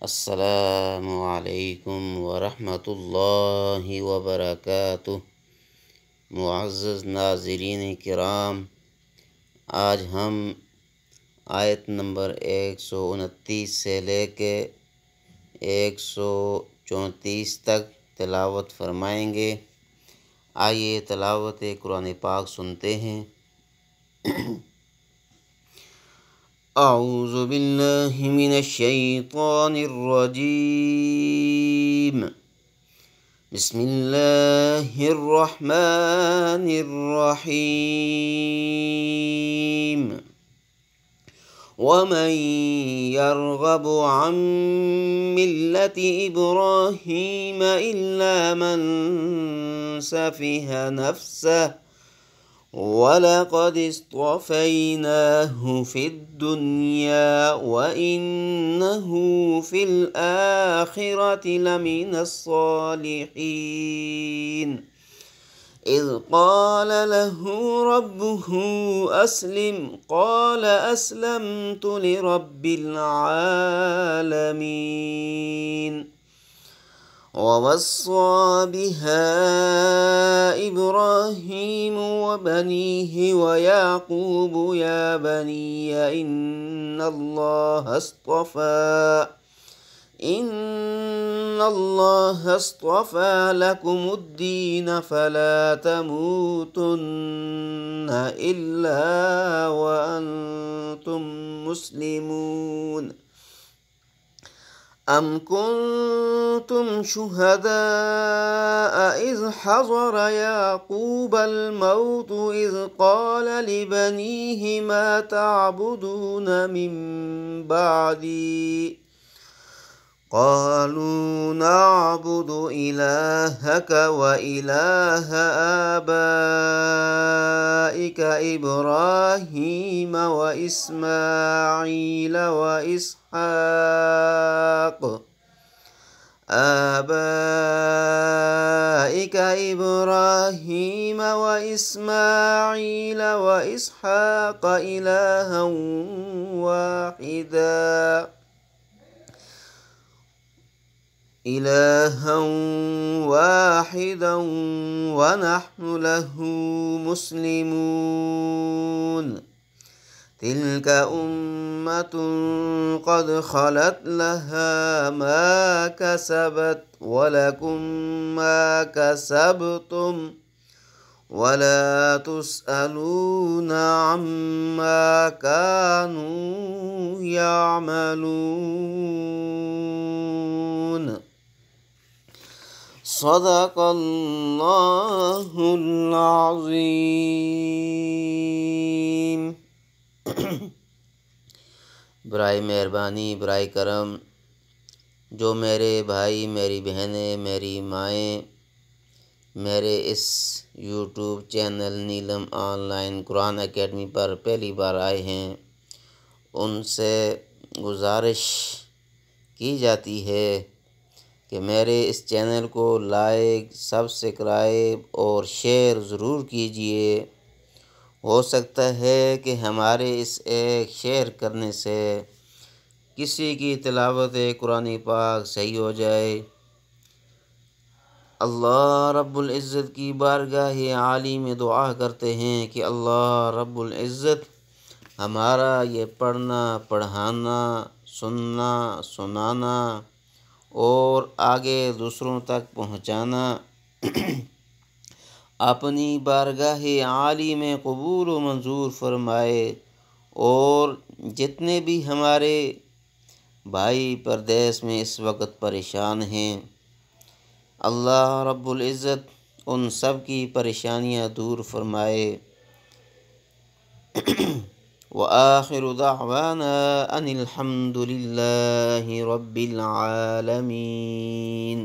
السلام علیکم ورحمۃ اللہ وبرکاتہ۔ معزز ناظرین کرام، آج ہم آیت نمبر 129 سے لے کے 134 تک تلاوت فرمائیں گے۔ آئیے تلاوت قرآن پاک سنتے ہیں۔ اعوذ باللہ من الشیطان الرجیم، بسم اللہ الرحمن الرحیم۔ ومن يرغب عن ملة إبراهيم إلا من سفه نفسه وَلَقَدِ اصْطَفَيْنَاهُ فِي الدُّنْيَا وَإِنَّهُ فِي الْآخِرَةِ لَمِنَ الصَّالِحِينَ إِذْ قَالَ لَهُ رَبُّهُ أَسْلِمْ قَالَ أَسْلَمْتُ لِرَبِّ الْعَالَمِينَ وَوَصَّى بِهَا إِبْرَاهِيمُ وَبَنِيهِ وَيَعْقُوبُ يَا بَنِيَّ إِنَّ اللَّهَ اصْطَفَى لَكُمُ الدِّينَ فَلَا تَمُوتُنَّ إِلَّا وَأَنْتُمْ مسلمون۔ أَمْ كُنْتُمْ شُهَدَاءَ إِذْ حَضَرَ يَعْقُوبَ الْمَوْتُ إِذْ قَالَ لِبَنِيهِ مَا تَعْبُدُونَ مِنْ بَعْدِي قَالُوا نَعْبُدُ إِلَٰهَكَ وَإِلَٰهَ آبَائِكَ إِبْرَاهِيمَ وَإِسْمَاعِيلَ وَإِسْحَاقَ إِلَٰهًا وَاحِدًا وَنَحْنُ لَهُ مُسْلِمُونَ۔ تِلْكَ أُمَّةٌ قَدْ خَلَتْ لَهَا مَا كَسَبَتْ وَلَكُمْ مَا كَسَبْتُمْ وَلَا تُسْأَلُونَ عَمَّا كَانُوا يَعْمَلُونَ۔ صدق اللہ العظیم۔ برائے مہربانی، برائے کرم، جو میرے بھائی، میری بہنیں، میری مائیں میرے اس YouTube channel Neelam online Quran academy پر پہلی بار آئے ہیں، ان سے گزارش کی جاتی ہے کہ میرے اس چینل کو لائک، سبسکرائب اور شیئر ضرور کیجئے۔ ہو سکتا ہے کہ ہمارے اس ایک شیئر کرنے سے کسی کی تلاوت قرآن پاک صحیح ہو جائے۔ اللہ رب العزت کی بارگاہ عالی میں دعا کرتے ہیں کہ اللہ رب العزت ہمارا یہ پڑھنا، پڑھانا، سننا، سنانا اور آگے دوسروں تک پہنچانا اپنی بارگاہ عالی میں قبول و منظور فرمائے، اور جتنے بھی ہمارے بھائی پردیس میں اس وقت پریشان ہیں، اللہ رب العزت ان سب کی پریشانیاں دور فرمائے۔ وآخر دعوانا ان الحمد للہ رب العالمین۔